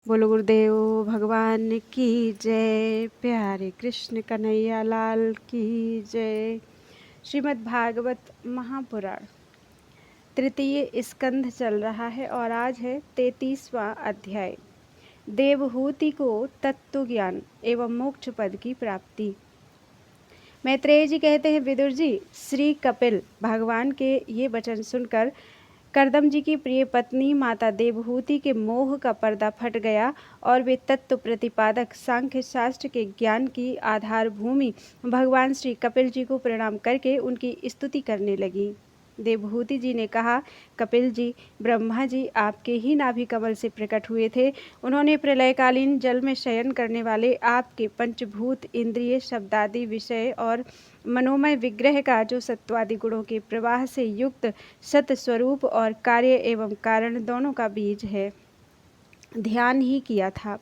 बोलो गुरुदेव भगवान की जय। प्यारे कृष्ण कन्हैया लाल की जय। श्रीमद् भागवत महापुराण तृतीय स्कंध चल रहा है और आज है 33वां अध्याय। देवहूति को तत्व ज्ञान एवं मोक्ष पद की प्राप्ति। मैत्रेय जी कहते हैं, विदुर जी, श्री कपिल भगवान के ये वचन सुनकर करदम जी की प्रिय पत्नी माता देवहूति के मोह का पर्दा फट गया और वे तत्व प्रतिपादक सांख्य शास्त्र के ज्ञान की आधार भूमि भगवान श्री कपिल जी को प्रणाम करके उनकी स्तुति करने लगी। देवहूति जी ने कहा, कपिल जी, ब्रह्मा जी आपके ही नाभि कमल से प्रकट हुए थे। उन्होंने प्रलयकालीन जल में शयन करने वाले आपके पंचभूत इंद्रिय शब्दादि विषय और मनोमय विग्रह का जो सत्वादि गुणों के प्रवाह से युक्त सत स्वरूप और कार्य एवं कारण दोनों का बीज है, ध्यान ही किया था।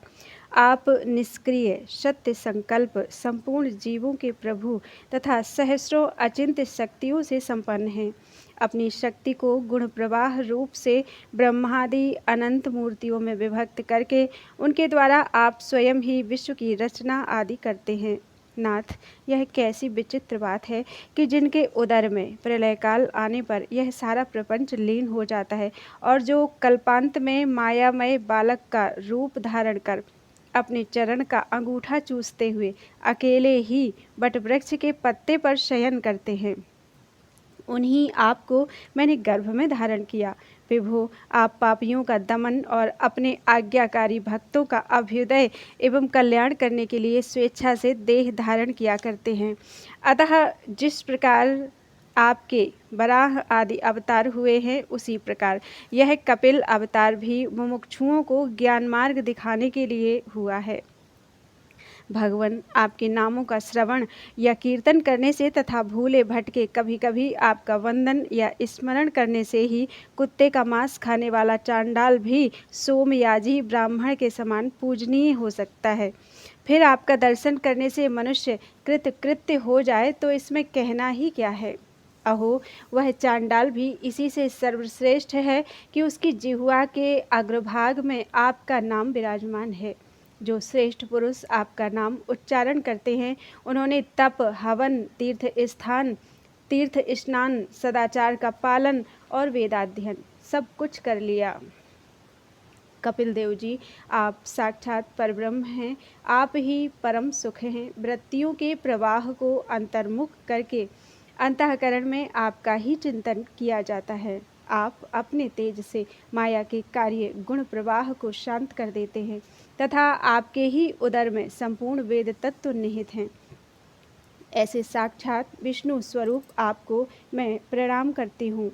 आप निष्क्रिय सत्य संकल्प संपूर्ण जीवों के प्रभु तथा सहस्रों अचिंत्य शक्तियों से संपन्न हैं। अपनी शक्ति को गुण प्रवाह रूप से ब्रह्मादि अनंत मूर्तियों में विभक्त करके उनके द्वारा आप स्वयं ही विश्व की रचना आदि करते हैं। नाथ, यह कैसी विचित्र बात है कि जिनके उदर में प्रलय काल आने पर यह सारा प्रपंच लीन हो जाता है और जो कल्पांत में मायामय बालक का रूप धारण कर अपने चरण का अंगूठा चूसते हुए अकेले ही वटवृक्ष के पत्ते पर शयन करते हैं, उन्हीं आपको मैंने गर्भ में धारण किया। विभो, आप पापियों का दमन और अपने आज्ञाकारी भक्तों का अभ्युदय एवं कल्याण करने के लिए स्वेच्छा से देह धारण किया करते हैं। अतः जिस प्रकार आपके वराह आदि अवतार हुए हैं, उसी प्रकार यह कपिल अवतार भी मुमुक्षुओं को ज्ञान मार्ग दिखाने के लिए हुआ है। भगवान, आपके नामों का श्रवण या कीर्तन करने से तथा भूले भटके कभी कभी आपका वंदन या स्मरण करने से ही कुत्ते का मांस खाने वाला चांडाल भी सोमयाजी ब्राह्मण के समान पूजनीय हो सकता है। फिर आपका दर्शन करने से मनुष्य कृतकृत्य हो जाए तो इसमें कहना ही क्या है। अहो, वह चांडाल भी इसी से सर्वश्रेष्ठ है कि उसकी जिह्वा के अग्रभाग में आपका नाम विराजमान है। जो श्रेष्ठ पुरुष आपका नाम उच्चारण करते हैं, उन्होंने तप, हवन, तीर्थ स्नान, सदाचार का पालन और वेदाध्ययन सब कुछ कर लिया। कपिल देव जी, आप साक्षात परब्रह्म हैं। आप ही परम सुख हैं। वृत्तियों के प्रवाह को अंतर्मुख करके अंतःकरण में आपका ही चिंतन किया जाता है। आप अपने तेज से माया के कार्य गुण प्रवाह को शांत कर देते हैं तथा आपके ही उदर में संपूर्ण वेद तत्व निहित हैं। ऐसे साक्षात विष्णु स्वरूप आपको मैं प्रणाम करती हूँ।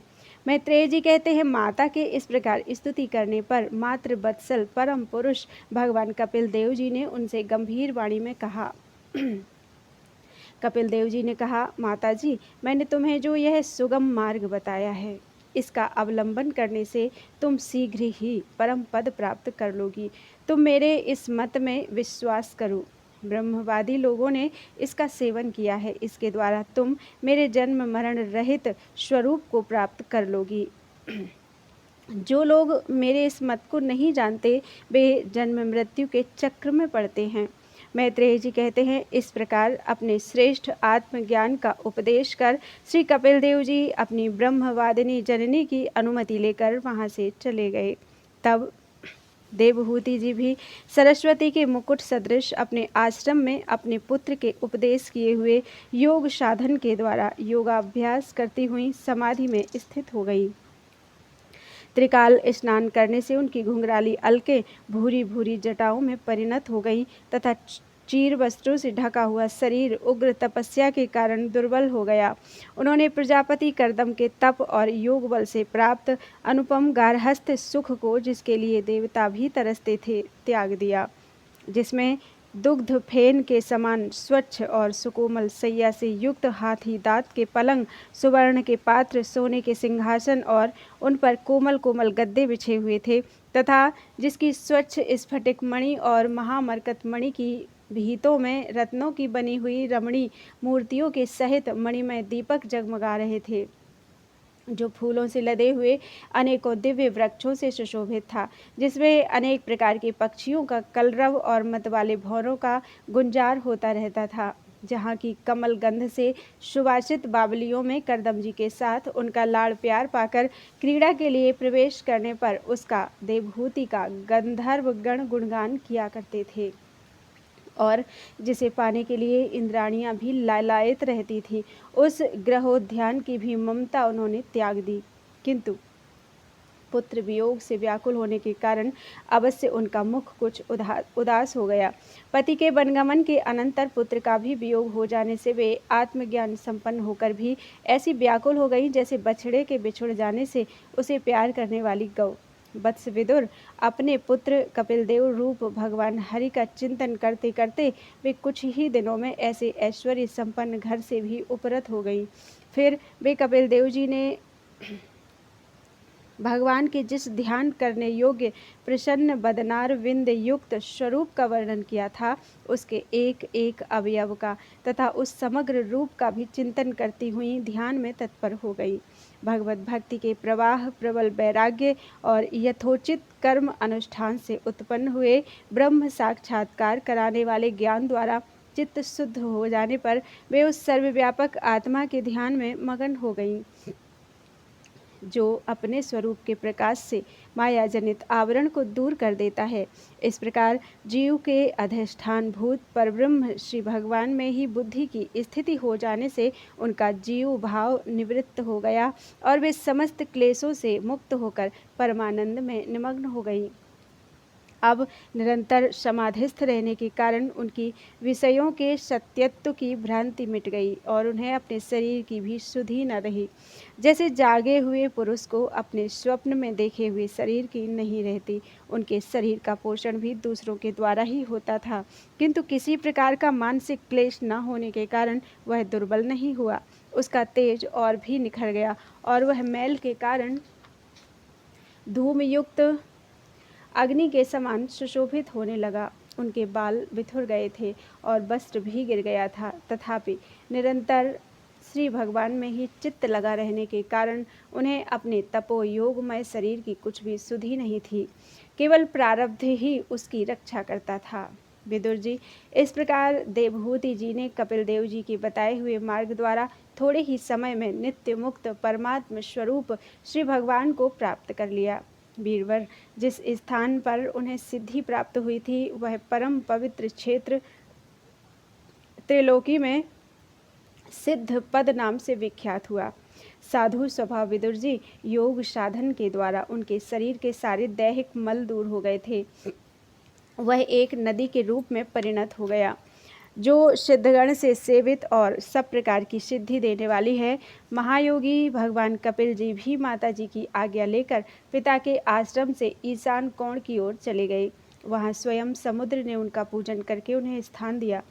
मैत्रेय जी कहते हैं, माता के इस प्रकार स्तुति करने पर मातृ वत्सल परम पुरुष भगवान कपिल देव जी ने उनसे गंभीर वाणी में कहा। कपिल देव जी ने कहा, माता जी, मैंने तुम्हें जो यह सुगम मार्ग बताया है, इसका अवलंबन करने से तुम शीघ्र ही परम पद प्राप्त कर लोगी। तुम मेरे इस मत में विश्वास करो। ब्रह्मवादी लोगों ने इसका सेवन किया है। इसके द्वारा तुम मेरे जन्म मरण रहित स्वरूप को प्राप्त कर लोगी। जो लोग मेरे इस मत को नहीं जानते, वे जन्म मृत्यु के चक्र में पड़ते हैं। मैत्रेय जी कहते हैं, इस प्रकार अपने श्रेष्ठ आत्मज्ञान का उपदेश कर श्री कपिल देव जी अपनी ब्रह्मवादिनी जननी की अनुमति लेकर वहाँ से चले गए। तब देवहूति जी भी सरस्वती के मुकुट सदृश अपने आश्रम में अपने पुत्र के उपदेश किए हुए योग साधन के द्वारा योगाभ्यास करती हुई समाधि में स्थित हो गई। त्रिकाल स्नान करने से उनकी घुंघराली अलकें भूरी भूरी जटाओं में परिणत हो गई तथा चीर वस्त्रों से ढका हुआ शरीर उग्र तपस्या के कारण दुर्बल हो गया। उन्होंने प्रजापति करदम के तप और योग बल से प्राप्त अनुपम गार्हस्थ्य सुख को, जिसके लिए देवता भी तरसते थे, त्याग दिया। जिसमें दुग्ध फेन के समान स्वच्छ और सुकोमल सैया से युक्त हाथी दांत के पलंग, सुवर्ण के पात्र, सोने के सिंहासन और उन पर कोमल कोमल गद्दे बिछे हुए थे तथा जिसकी स्वच्छ स्फटिक मणि और महामरकत मणि की भीतों में रत्नों की बनी हुई रमणी मूर्तियों के सहित मणिमय दीपक जगमगा रहे थे। जो फूलों से लदे हुए अनेकों दिव्य वृक्षों से सुशोभित था, जिसमें अनेक प्रकार के पक्षियों का कलरव और मतवाले भौरों का गुंजार होता रहता था। जहाँ की कमल गंध से सुवासित बावलियों में करदम के साथ उनका लाड़ प्यार पाकर क्रीड़ा के लिए प्रवेश करने पर उसका देवहूति का गंधर्व गण गुणगान किया करते थे, और जिसे पाने के लिए इंद्राणियां भी लालायित रहती थीं। उस ग्रहोद्यान की भी ममता उन्होंने त्याग दी, किंतु पुत्र वियोग से व्याकुल होने के कारण अवश्य उनका मुख कुछ उदास हो गया। पति के वनगमन के अनंतर पुत्र का भी वियोग हो जाने से वे आत्मज्ञान संपन्न होकर भी ऐसी व्याकुल हो गई जैसे बछड़े के बिछुड़ जाने से उसे प्यार करने वाली गौ। वत्स विदुर, अपने पुत्र कपिलदेव रूप भगवान हरि का चिंतन करते करते वे कुछ ही दिनों में ऐसे ऐश्वर्य संपन्न घर से भी उपरत हो गई। फिर वे कपिलदेव जी ने भगवान के जिस ध्यान करने योग्य प्रसन्न बदनार विंद युक्त स्वरूप का वर्णन किया था, उसके एक एक अवयव का तथा उस समग्र रूप का भी चिंतन करती हुई ध्यान में तत्पर हो गई। भगवत भक्ति के प्रवाह, प्रबल वैराग्य और यथोचित कर्म अनुष्ठान से उत्पन्न हुए ब्रह्म साक्षात्कार कराने वाले ज्ञान द्वारा चित्त शुद्ध हो जाने पर वे उस सर्वव्यापक आत्मा के ध्यान में मगन हो गईं, जो अपने स्वरूप के प्रकाश से माया जनित आवरण को दूर कर देता है। इस प्रकार जीव के अधिष्ठान भूत परब्रह्म श्री भगवान में ही बुद्धि की स्थिति हो जाने से उनका जीव भाव निवृत्त हो गया और वे समस्त क्लेशों से मुक्त होकर परमानंद में निमग्न हो गई। अब निरंतर समाधिस्थ रहने के कारण उनकी विषयों के सत्यत्व की भ्रांति मिट गई और उन्हें अपने शरीर की भी सुधि न रही। जैसे जागे हुए पुरुष को अपने स्वप्न में देखे हुए शरीर की नहीं रहती। उनके शरीर का पोषण भी दूसरों के द्वारा ही होता था, किंतु किसी प्रकार का मानसिक क्लेश न होने के कारण वह दुर्बल नहीं हुआ। उसका तेज और भी निखर गया और वह मैल के कारण धूमयुक्त अग्नि के समान सुशोभित होने लगा। उनके बाल बिथुर गए थे और वस्त्र भी गिर गया था, तथापि निरंतर श्री भगवान में ही चित्त लगा रहने के कारण उन्हें अपने तपो योगमय शरीर की कुछ भी सुधि नहीं थी। केवल प्रारब्ध ही उसकी रक्षा करता था। विदुर जी, इस प्रकार देवहूति जी ने कपिल देव जी के बताए हुए मार्ग द्वारा थोड़े ही समय में नित्य मुक्त परमात्म स्वरूप श्री भगवान को प्राप्त कर लिया। वीरवर, जिस स्थान पर उन्हें सिद्धि प्राप्त हुई थी वह परम पवित्र क्षेत्र त्रिलोकी में सिद्ध पद नाम से विख्यात हुआ। साधु स्वभाव विदुर जी, योग साधन के द्वारा उनके शरीर के सारे दैहिक मल दूर हो गए थे। वह एक नदी के रूप में परिणत हो गया, जो सिद्धगण से सेवित और सब प्रकार की सिद्धि देने वाली है। महायोगी भगवान कपिल जी भी माता जी की आज्ञा लेकर पिता के आश्रम से ईशान कोण की ओर चले गए। वहां स्वयं समुद्र ने उनका पूजन करके उन्हें स्थान दिया।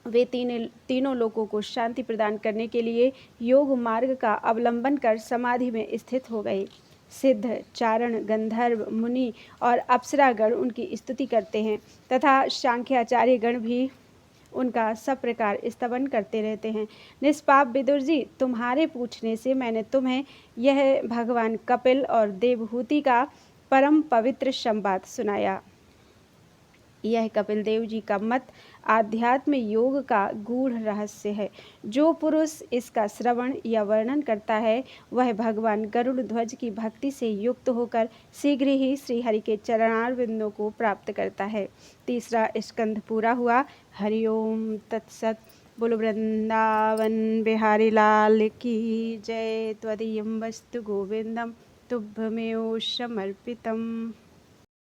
वे तीनों लोगों को शांति प्रदान करने के लिए योग मार्ग का अवलंबन कर समाधि में स्थित हो गए। सिद्ध, चारण, गंधर्व, मुनि और अप्सरागण उनकी स्तुति करते हैं तथा सांख्याचार्य गण भी उनका सब प्रकार स्तवन करते रहते हैं। निष्पाप विदुर जी, तुम्हारे पूछने से मैंने तुम्हें यह भगवान कपिल और देवहूति का परम पवित्र संवाद सुनाया। यह कपिल देव जी का मत आध्यात्म योग का गूढ़ रहस्य है। जो पुरुष इसका श्रवण या वर्णन करता है वह भगवान गरुड़ ध्वज की भक्ति से युक्त होकर शीघ्र ही श्रीहरि के चरणारविंदों को प्राप्त करता है। तीसरा स्कंध पूरा हुआ। हरिओम तत्सत। बोलो वृंदावन बिहारी लाल की जय। त्वदीयं वस्तु गोविंदम तुभ्यमेव समर्पितम्।